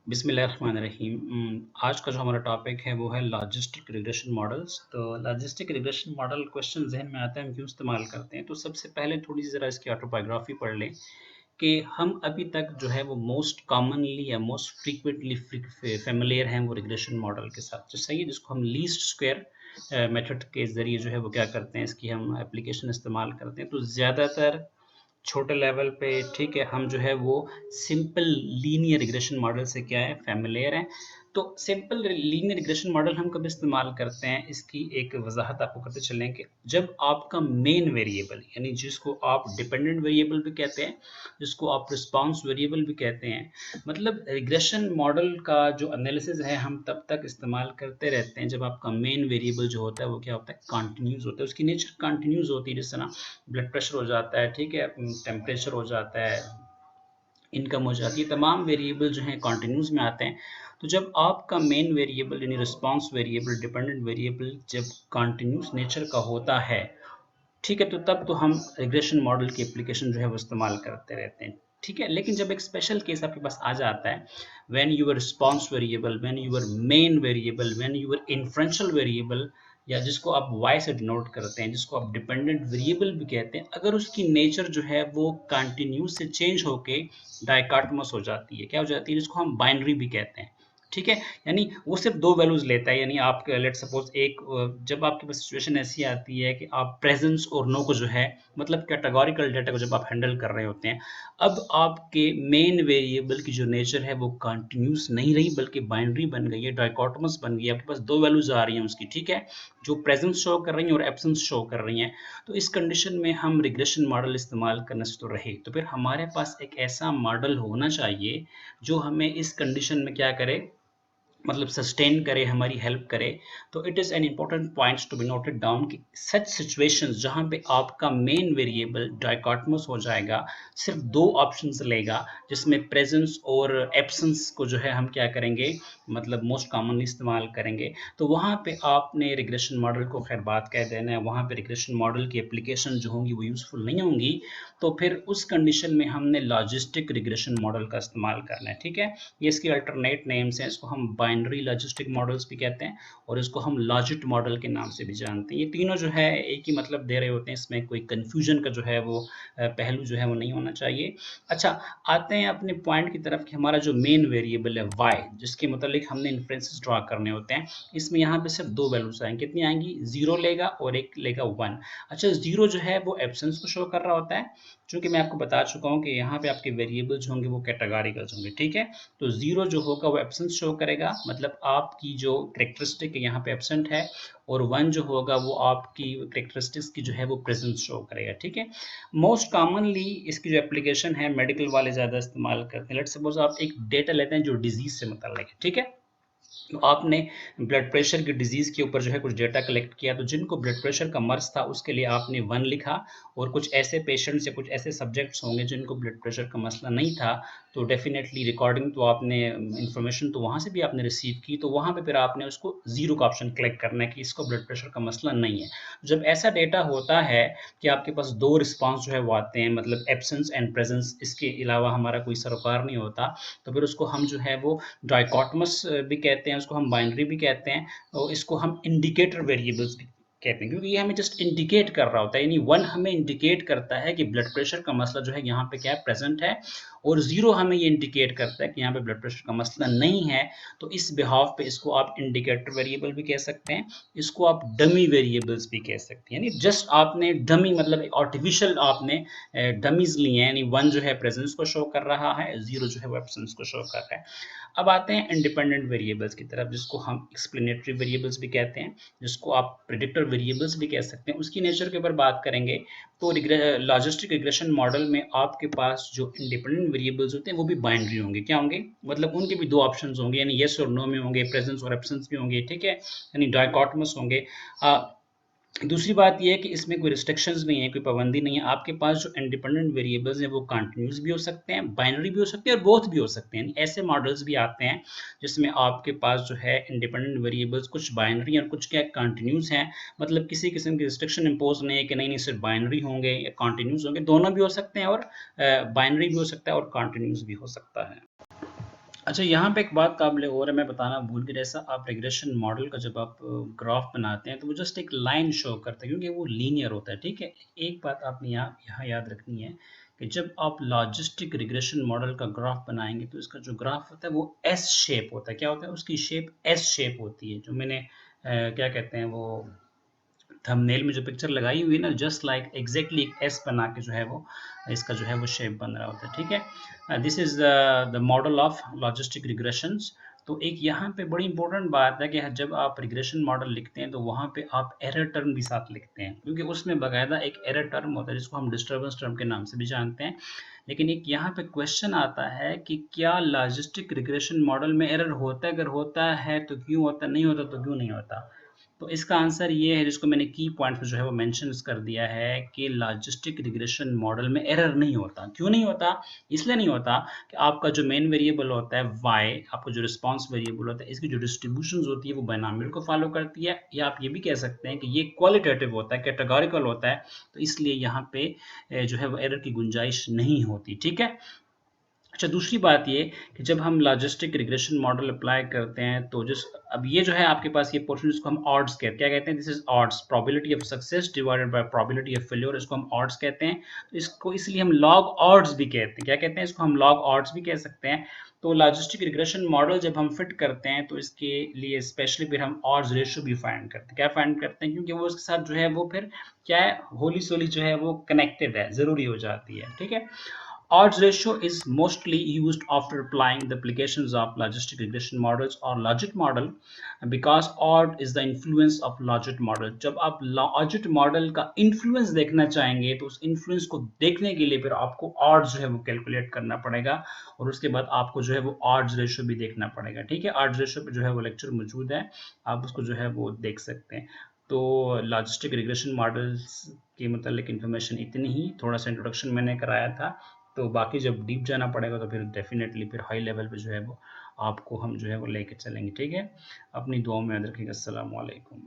बिस्मिल्लाहिर्रहमानिर्रहीम। आज का जो हमारा टॉपिक है वो है लॉजिस्टिक रिग्रेशन मॉडल्स। तो लॉजिस्टिक रिग्रेशन मॉडल क्वेश्चन जहन में आता है हम क्यों इस्तेमाल करते हैं। तो सबसे पहले थोड़ी सी ज़रा इसकी ऑटोबायोग्राफी पढ़ लें कि हम अभी तक जो है वो मोस्ट कॉमनली या मोस्ट फ्रीक्वेंटली फेमिलियर हैं वो रिग्रेशन मॉडल के साथ, जो सही है, जिसको हम लीस्ट स्क्वायर मेथड के ज़रिए जो है वो क्या करते हैं, इसकी हम एप्लीकेशन इस्तेमाल करते हैं। तो ज़्यादातर छोटे लेवल पे, ठीक है, हम जो है वो सिंपल लीनियर रिग्रेशन मॉडल से क्या है, फैमिलियर हैं। तो सिंपल लीनियर रिग्रेशन मॉडल हम कब इस्तेमाल करते हैं, इसकी एक वजाहत आपको करते चलें कि जब आपका मेन वेरिएबल, यानी जिसको आप डिपेंडेंट वेरिएबल भी कहते हैं, जिसको आप रिस्पांस वेरिएबल भी कहते हैं, मतलब रिग्रेशन मॉडल का जो एनालिसिस है हम तब तक इस्तेमाल करते रहते हैं जब आपका मेन वेरिएबल जो होता है वो क्या होता है, कॉन्टिन्यूस होता है। उसकी नेचर कॉन्टिन्यूस होती है, जिस तरह ब्लड प्रेशर हो जाता है, ठीक है, टेम्परेचर हो जाता है, इनकम हो जाती है, तमाम वेरिएबल जो हैं कॉन्टिन्यूस में आते हैं। तो जब आपका मेन वेरिएबल यानी रिस्पांस वेरिएबल, डिपेंडेंट वेरिएबल जब कॉन्टिन्यूस नेचर का होता है, ठीक है, तो तब तो हम रिग्रेशन मॉडल की एप्लीकेशन जो है वो इस्तेमाल करते रहते हैं, ठीक है। लेकिन जब एक स्पेशल केस आपके पास आ जाता है, when your response variable, when your main variable, when your inferential variable, या जिसको आप वाई से डिनोट करते हैं, जिसको आप डिपेंडेंट वेरिएबल भी कहते हैं, अगर उसकी नेचर जो है वो कंटिन्यूस से चेंज होके डाइकोटोमस हो जाती है, क्या हो जाती है, जिसको हम बाइनरी भी कहते हैं, ठीक है। यानी वो सिर्फ दो वैल्यूज लेता है, यानी आप लेट सपोज एक जब आपके पास सिचुएशन ऐसी आती है कि आप प्रेजेंस और नो को जो है, मतलब कैटेगोरिकल डेटा को जब आप हैंडल कर रहे होते हैं, अब आपके मेन वेरिएबल की जो नेचर है वो कंटिन्यूस नहीं रही बल्कि बाइनरी बन गई है, डाइकोटोमस बन गई है, आपके पास दो वैल्यूज आ रही हैं उसकी, ठीक है, जो प्रेजेंस शो कर रही हैं और एब्सेंस शो कर रही हैं। तो इस कंडीशन में हम रिग्रेशन मॉडल इस्तेमाल करने से तो रहे, तो फिर हमारे पास एक ऐसा मॉडल होना चाहिए जो हमें इस कंडीशन में क्या करे, मतलब सस्टेन करे, हमारी हेल्प करे। तो it is an important points to be noted down कि सच सिचुएशंस जहां पे आपका मेन वेरिएबल डाइकोटोमस हो जाएगा, सिर्फ दो ऑप्शंस लेगा, जिसमें प्रेजेंस और एब्सेंस को जो है हम क्या करेंगे, मतलब मोस्ट कॉमनली इस्तेमाल करेंगे, तो वहां पे आपने रिग्रेशन मॉडल को खैर बात कह देना है, वहां पे रिग्रेशन मॉडल की एप्लीकेशन जो होंगी वो यूजफुल नहीं होंगी। तो फिर उस कंडीशन में हमने लॉजिस्टिक रिग्रेशन मॉडल का इस्तेमाल करना है, ठीक है। ये इसके अल्टरनेट नेम्स हैं, इसको हम बाइनरी लॉजिस्टिक मॉडल्स भी कहते हैं और इसको हम लॉजिट मॉडल के नाम से भी जानते हैं। ये तीनों जो है एक ही मतलब दे रहे होते हैं, इसमें कोई कन्फ्यूजन का जो है वो पहलू जो है वो नहीं होना चाहिए। अच्छा, आते हैं अपने पॉइंट की तरफ कि हमारा जो मेन वेरिएबल है वाई, जिसके मतलब हमने इन्फ्रेंसेस ड्रॉ करने होते हैं, इसमें यहाँ पे सिर्फ दो वैल्यूज आएंगी, कितनी आएंगी, जीरो लेगा और एक लेगा वन। अच्छा, जीरो जो है वो एब्सेंस को शो कर रहा होता है, चूंकि मैं आपको बता चुका हूँ कि यहाँ पे आपके वेरिएबल्स होंगे वो कैटेगोरिकल्स होंगे, ठीक है। तो जीरो जो होगा वो एब्सेंस शो करेगा, मतलब आपकी जो करेक्टरिस्टिक यहाँ पे एब्सेंट है, और वन जो होगा वो आपकी करेक्टरिस्टिक्स की जो है वो प्रेजेंस शो करेगा, ठीक है। मोस्ट कॉमनली इसकी जो एप्लीकेशन है मेडिकल वाले ज़्यादा इस्तेमाल करते हैं। लेट्स सपोज आप एक डेटा लेते हैं जो डिजीज से मतलब है, ठीक है। तो आपने ब्लड प्रेशर की डिजीज़ के ऊपर जो है कुछ डेटा कलेक्ट किया, तो जिनको ब्लड प्रेशर का मर्ज था उसके लिए आपने वन लिखा, और कुछ ऐसे पेशेंट्स या कुछ ऐसे सब्जेक्ट्स होंगे जिनको ब्लड प्रेशर का मसला नहीं था, तो डेफिनेटली रिकॉर्डिंग तो आपने इंफॉर्मेशन तो वहाँ से भी आपने रिसीव की, तो वहाँ पे फिर आपने उसको जीरो का ऑप्शन कलेक्ट करना है कि इसको ब्लड प्रेशर का मसला नहीं है। जब ऐसा डेटा होता है कि आपके पास दो रिस्पॉन्स जो है वो आते हैं, मतलब एब्सेंस एंड प्रेजेंस, इसके अलावा हमारा कोई सरोकार नहीं होता, तो फिर उसको हम जो है वो डाइकोटोमस भी कहते हैं, उसको हम बाइनरी भी कहते हैं, और इसको हम इंडिकेटर वेरिएबल्स भी कहते हैं, क्योंकि ये हमें जस्ट इंडिकेट कर रहा होता है, यानी वन हमें इंडिकेट करता है कि ब्लड प्रेशर का मसला जो है यहाँ पे क्या है, प्रेजेंट है, और जीरो हमें ये इंडिकेट करता है कि यहाँ पे ब्लड प्रेशर का मसला नहीं है। तो इस बिहाफ पे इसको आप इंडिकेटर वेरिएबल भी कह सकते हैं, इसको आप डमी वेरिएबल्स भी कह सकते हैं, यानी जस्ट आपने डमी मतलब आर्टिफिशियल आपने डमीज लिए हैं, यानी वन जो है प्रेजेंस को शो कर रहा है, जीरो जो है वो एब्सेंस को शो कर रहा है। अब आते हैं इंडिपेंडेंट वेरिएबल्स की तरफ, जिसको हम एक्सप्लेनेटरी वेरिएबल्स भी कहते हैं, जिसको आप प्रेडिक्टर वेरिएबल्स भी कह सकते हैं। उसकी नेचर के ऊपर बात करेंगे तो लॉजिस्टिक रिग्रेशन मॉडल में आपके पास जो इंडिपेंडेंट वेरिएबल्स होते हैं वो भी बाइनरी होंगे, क्या होंगे, मतलब उनके भी दो ऑप्शंस होंगे, यानी येस और नो में होंगे, प्रेजेंस और एब्सेंस भी होंगे, ठीक है, यानी डाइकोटोमस होंगे। दूसरी बात ये है कि इसमें कोई रिस्ट्रिक्शंस नहीं है, कोई पाबंदी नहीं है, आपके पास जो इंडिपेंडेंट वेरिएबल्स हैं वो कंटिन्यूस भी हो सकते हैं, बाइनरी भी हो सकते हैं और बोथ भी हो सकते हैं। ऐसे मॉडल्स भी आते हैं जिसमें आपके पास जो है इंडिपेंडेंट वेरिएबल्स कुछ बाइनरी और कुछ क्या कंटिन्यूस हैं, मतलब किसी किस्म की रिस्ट्रिक्शन इम्पोज नहीं है कि नहीं नहीं सिर्फ बाइनरी होंगे या कंटिन्यूस होंगे, दोनों भी हो सकते हैं, और बाइनरी भी हो सकता है और कंटिन्यूस भी हो सकता है। अच्छा, यहाँ पे एक बात काबिल गौर है, मैं बताना भूल गया। जैसा आप रिग्रेशन मॉडल का जब आप ग्राफ बनाते हैं तो वो जस्ट एक लाइन शो करता है क्योंकि वो लीनियर होता है, ठीक है। एक बात आपने यहाँ याद रखनी है कि जब आप लॉजिस्टिक रिग्रेशन मॉडल का ग्राफ बनाएंगे तो इसका जो ग्राफ होता है वो एस शेप होता है। क्या होता है उसकी शेप? एस शेप होती है। जो मैंने क्या कहते हैं वो थंबनेल में जो पिक्चर लगाई हुई है ना, जस्ट लाइक एग्जैक्टली एक एस बना के जो है वो इसका जो है वो शेप बन रहा होता है, ठीक है। This is the model of logistic regressions. तो एक यहाँ पे बड़ी इंपॉर्टेंट बात है कि जब आप रिग्रेशन मॉडल लिखते हैं तो वहाँ पे आप एरर टर्म भी साथ लिखते हैं, क्योंकि उसमें बाकायदा एक एरर टर्म होता है जिसको हम डिस्टर्बेंस टर्म के नाम से भी जानते हैं। लेकिन एक यहाँ पे क्वेश्चन आता है कि क्या लॉजिस्टिक रिग्रेशन मॉडल में एरर होता है? अगर होता है तो क्यों होता, नहीं होता तो क्यों नहीं होता? तो इसका आंसर ये है, जिसको मैंने की पॉइंट पे जो है वो मेंशन कर दिया है, कि लॉजिस्टिक रिग्रेशन मॉडल में एरर नहीं होता। क्यों नहीं होता? इसलिए नहीं होता कि आपका जो मेन वेरिएबल होता है y, आपका जो रिस्पांस वेरिएबल होता है, इसकी जो डिस्ट्रीब्यूशन होती है वो बायनॉमियल को फॉलो करती है। या आप ये भी कह सकते हैं कि ये क्वालिटेटिव होता है, कैटेगोरिकल होता है, तो इसलिए यहाँ पे जो है वो एरर की गुंजाइश नहीं होती, ठीक है। अच्छा, दूसरी बात ये कि जब हम लॉजिस्टिक रिग्रेशन मॉडल अप्लाई करते हैं तो जिस अब ये जो है आपके पास ये पोर्शन, जिसको हम ऑड्स कहते हैं, क्या कहते हैं? This is odds, probability of success divided by probability of failure, इसको हम ऑड्स कहते हैं। तो इसको इसलिए हम लॉग ऑड्स भी कहते हैं। क्या कहते हैं? इसको हम लॉग ऑड्स भी कह सकते हैं। तो लॉजिस्टिक रिग्रेशन मॉडल जब हम फिट करते हैं तो इसके लिए स्पेशली फिर हम ऑड्स रेशियो भी फाइंड करते हैं। क्या फाइंड करते हैं? क्योंकि वो उसके साथ जो है वो फिर क्या है, होली सोली जो है वो कनेक्टेड है, जरूरी हो जाती है, ठीक है। Odds ratio is mostly used after applying the applications of logistic regression models or logic model, because odd is the influence of logic model. जब आप logic model का influence देखना चाहेंगे तो उस influence को देखने के लिए फिर आपको odds जो है वो calculate करना पड़ेगा, और उसके बाद आपको जो है वो odds ratio भी देखना पड़ेगा, ठीक है। odds ratio पे जो है वो लेक्चर मौजूद है, आप उसको जो है वो देख सकते हैं। तो लॉजिस्टिक रिग्रेशन मॉडल्स के मतलब इन्फॉर्मेशन इतनी ही, थोड़ा सा इंट्रोडक्शन मैंने कराया था। तो बाकी जब डीप जाना पड़ेगा तो फिर डेफिनेटली फिर हाई लेवल पे जो है वो आपको हम जो है वो लेके चलेंगे, ठीक है। अपनी दुआओं में याद रखिएगा। अस्सलाम वालेकुम।